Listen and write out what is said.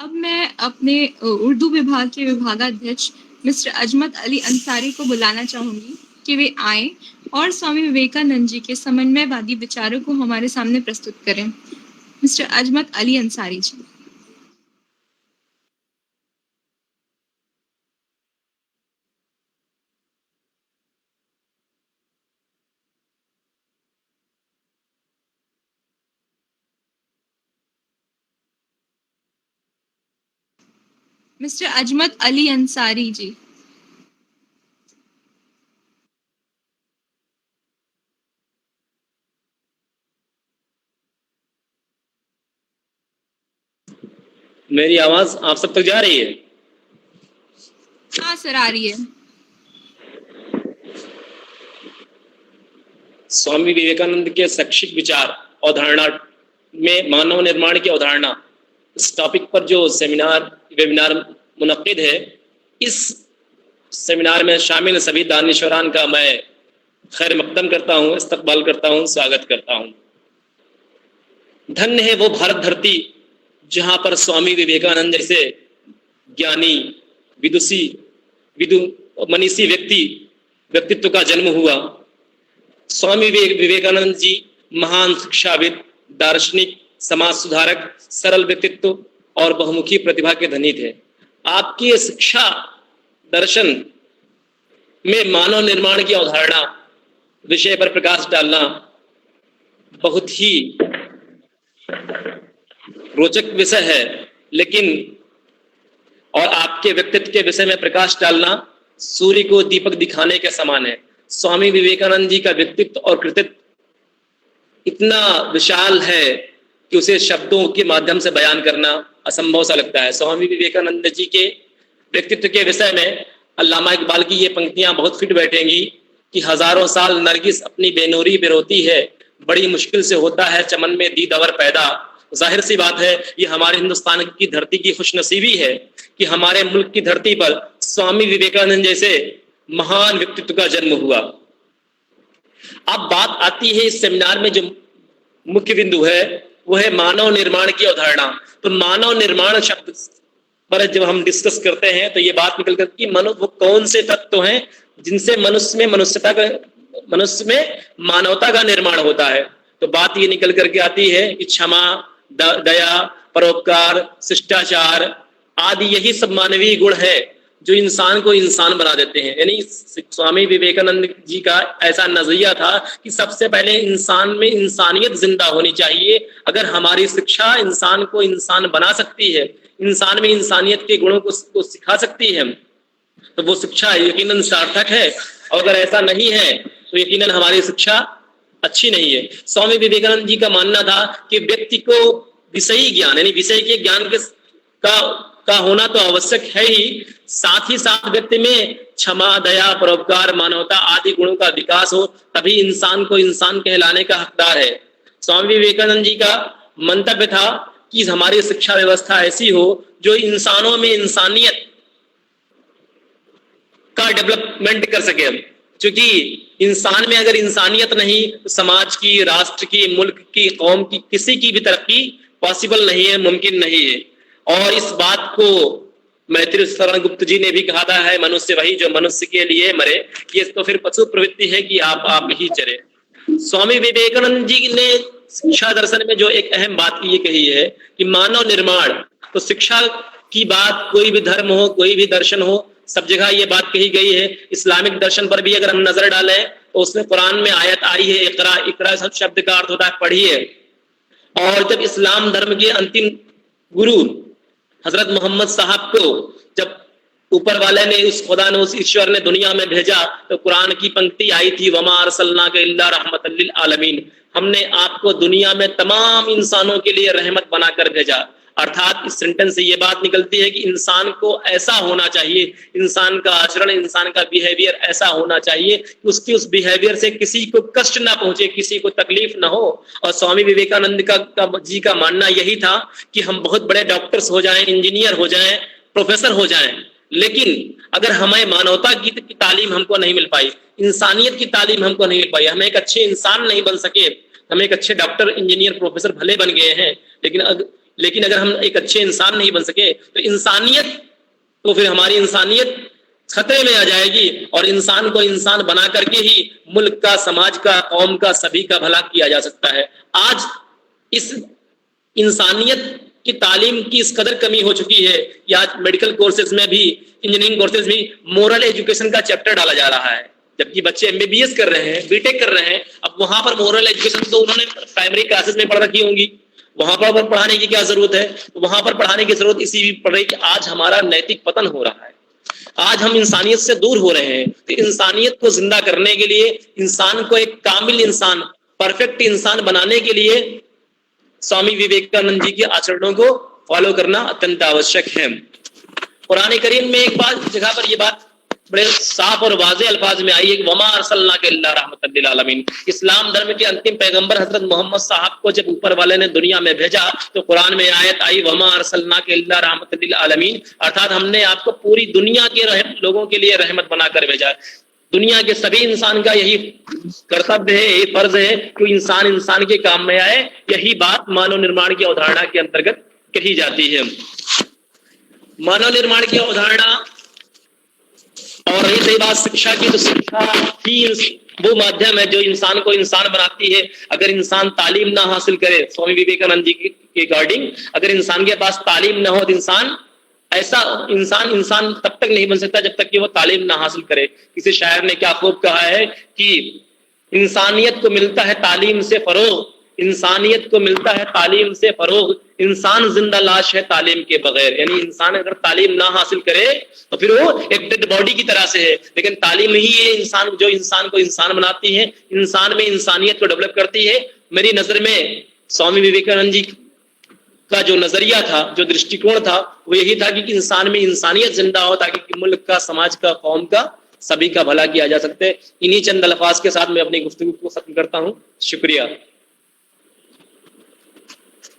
अब मैं अपने उर्दू विभाग के विभागाध्यक्ष मिस्टर अजमत अली अंसारी को बुलाना चाहूँगी कि वे आएँ और स्वामी विवेकानंद जी के समन्वयवादी विचारों को हमारे सामने प्रस्तुत करें। मिस्टर अजमत अली अंसारी जी। मिस्टर अजमत अली अंसारी जी। मेरी आवाज आप सब तक जा रही है? हाँ सर, आ रही है। स्वामी विवेकानंद के शैक्षिक विचार अवधारणा में मानव निर्माण की अवधारणा, इस टॉपिक पर जो वेबिनार मुनक्किद है, इस सेमिनार में शामिल सभी दानिशवरान का मैं खैर मकदम करता हूँ, इस्तकबाल करता हूँ, स्वागत करता हूँ। धन्य है वो भारत धरती जहां पर स्वामी विवेकानंद जैसे ज्ञानी, मनीषी व्यक्तित्व का जन्म हुआ। स्वामी विवेकानंद जी महान शिक्षाविद, दार्शनिक, समाज सुधारक, सरल व्यक्तित्व और बहुमुखी प्रतिभा के धनी थे। आपकी शिक्षा दर्शन में मानव निर्माण की अवधारणा विषय पर प्रकाश डालना बहुत ही रोचक विषय है, लेकिन और आपके व्यक्तित्व के विषय में प्रकाश डालना सूर्य को दीपक दिखाने के समान है। स्वामी विवेकानंद जी का व्यक्तित्व और कृतित्व इतना विशाल है कि उसे शब्दों के माध्यम से बयान करना असंभव सा लगता है। स्वामी विवेकानंद जी के व्यक्तित्व के विषय में अल्लामा इकबाल की ये पंक्तियां बहुत फिट बैठेंगी कि हजारों साल नरगिस अपनी बेनूरी पे रोती है, बड़ी मुश्किल से होता है चमन में दीदवर पैदा। जाहिर सी बात है, ये हमारे हिंदुस्तान की धरती की खुशनसीबी है कि हमारे मुल्क की धरती पर स्वामी विवेकानंद जैसे महान व्यक्तित्व का जन्म हुआ। अब बात आती है इस सेमिनार में जो मुख्य बिंदु है वो है मानव निर्माण की अवधारणा। तो मानव निर्माण शब्द पर जब हम डिस्कस करते हैं तो ये बात निकल कर कि मनुष्य वो कौन से तत्व हैं जिनसे मनुष्य में मानवता का निर्माण होता है। तो बात ये निकल करके आती है कि क्षमा, दया, परोपकार, शिष्टाचार आदि यही सब मानवीय गुण है जो इंसान को इंसान बना देते हैं। यानी स्वामी विवेकानंद जी का ऐसा नजरिया था कि सबसे पहले इंसान में इंसानियत जिंदा होनी चाहिए। अगर हमारी शिक्षा इंसान को इंसान बना सकती है, इंसान में इंसानियत के गुणों को सिखा सकती है, तो वो शिक्षा यकीनन सार्थक है। और अगर ऐसा नहीं है तो यकीनन हमारी शिक्षा अच्छी नहीं है। स्वामी विवेकानंद जी का मानना था कि व्यक्ति को विषयी ज्ञान यानी विषय के ज्ञान का होना तो आवश्यक है ही, साथ ही साथ व्यक्ति में क्षमा, दया, परोपकार, मानवता आदि गुणों का विकास हो, तभी इंसान को इंसान कहलाने का हकदार है। स्वामी विवेकानंद जी का मंतव्य था कि हमारी शिक्षा व्यवस्था ऐसी हो जो इंसानों में इंसानियत का डेवलपमेंट कर सके। क्योंकि इंसान में अगर इंसानियत नहीं तो समाज की, राष्ट्र की, मुल्क की, कौम की, किसी की भी तरक्की पॉसिबल नहीं है, मुमकिन नहीं है। और इस बात को मैत्री शरण गुप्त जी ने भी कहा था है, मनुष्य वही जो मनुष्य के लिए मरे। ये तो फिर पशु प्रवृत्ति है कि आप ही चरे। स्वामी विवेकानंद जी ने शिक्षा दर्शन में जो एक अहम बात ये कही है कि मानव निर्माण, तो शिक्षा की बात कोई भी धर्म हो, कोई भी दर्शन हो, सब जगह ये बात कही गई है। इस्लामिक दर्शन पर भी अगर हम नजर डालें तो उसमें कुरान में आयत आई है, इकरा शब्द का अर्थ होता है पढ़िए। और जब इस्लाम धर्म के अंतिम गुरु हजरत मोहम्मद साहब को जब ऊपर वाले ने, उस खुदा ने, उस ईश्वर ने दुनिया में भेजा तो कुरान की पंक्ति आई थी, वमा अरसलनाका इल्ला रहमतल लिल आलमीन, हमने आपको दुनिया में तमाम इंसानों के लिए रहमत बनाकर भेजा। अर्थात इस सेंटेंस से ये बात निकलती है कि इंसान को ऐसा होना चाहिए, इंसान का आचरण, इंसान का बिहेवियर ऐसा होना चाहिए कि उसकी उस बिहेवियर से किसी को कष्ट ना पहुंचे, किसी को तकलीफ ना हो। और स्वामी विवेकानंद जी का मानना यही था कि हम बहुत बड़े डॉक्टर्स हो जाएं, इंजीनियर हो जाएं, प्रोफेसर हो जाएं, लेकिन अगर हमें मानवता की तालीम हमको नहीं मिल पाई, इंसानियत की तालीम हमको नहीं मिल पाई, हम एक अच्छे इंसान नहीं बन सके, हम एक अच्छे डॉक्टर, इंजीनियर, प्रोफेसर भले बन गए हैं, लेकिन लेकिन अगर हम एक अच्छे इंसान नहीं बन सके तो इंसानियत, तो फिर हमारी इंसानियत खतरे में आ जाएगी। और इंसान को इंसान बना करके ही मुल्क का, समाज का, कौम का, सभी का भला किया जा सकता है। आज इस इंसानियत की तालीम की इस कदर कमी हो चुकी है कि आज मेडिकल कोर्सेज में भी, इंजीनियरिंग कोर्सेज भी मोरल एजुकेशन का चैप्टर डाला जा रहा है, जबकि बच्चे एमबीबीएस कर रहे हैं, बीटेक कर रहे हैं। अब वहां पर मोरल एजुकेशन तो उन्होंने प्राइमरी क्लासेस में पढ़ रखी होंगी, वहां पर पढ़ाने की क्या जरूरत है? तो वहां पर पढ़ाने की जरूरत इसी भी पड़ रही कि आज हमारा नैतिक पतन हो रहा है, आज हम इंसानियत से दूर हो रहे हैं। तो इंसानियत को जिंदा करने के लिए, इंसान को एक कामिल इंसान, परफेक्ट इंसान बनाने के लिए स्वामी विवेकानंद जी के आचरणों को फॉलो करना अत्यंत आवश्यक है। कुरान करीम में एक बात, जगह पर यह बात बड़े साफ और वाज़े अल्फाज में आई है कि वमा अरसलनाका इल्ला रहमतल लिल आलमीन। इस्लाम धर्म के अंतिम पैगंबर हजरत मोहम्मद साहब को जब ऊपर वाले ने दुनिया में भेजा तो कुरान में आयत आई वमा अरसलनाका इल्ला रहमतल लिल आलमीन, अर्थात हमने आपको पूरी दुनिया के लोगों के लिए रहमत बनाकर भेजा। दुनिया के सभी इंसान का यही कर्तव्य है, यही फर्ज है कि इंसान इंसान के काम में आए। यही बात मानव निर्माण की अवधारणा के अंतर्गत कही जाती है। मानव निर्माण की अवधारणा और रही सही बात शिक्षा की, तो शिक्षा ही वो माध्यम है जो इंसान को इंसान बनाती है। अगर इंसान तालीम ना हासिल करे, स्वामी विवेकानंद जी के अकॉर्डिंग, अगर इंसान के पास तालीम ना हो तो इंसान तब तक नहीं बन सकता जब तक कि वो तालीम ना हासिल करे। किसी शायर ने क्या खूब कहा है कि इंसानियत को मिलता है तालीम से फरोग, इंसानियत को मिलता है तालीम से फरोग, इंसान जिंदा लाश है तालीम के बगैर। यानी इंसान अगर तालीम ना हासिल करे तो फिर वो एक डेड बॉडी की तरह से है, लेकिन तालीम ही ये इंसान जो इंसान को इंसान बनाती है, इंसान में इंसानियत को डेवलप करती है। मेरी नजर में स्वामी विवेकानंद जी का जो नजरिया था, जो दृष्टिकोण था, वो यही था कि इंसान में इंसानियत जिंदा हो ताकि मुल्क का, समाज का, कौम का, सभी का भला किया जा सकते। इन्हीं चंद अल्फाज के साथ मैं अपनी गुफ्तगू को खत्म करता हूँ। शुक्रिया।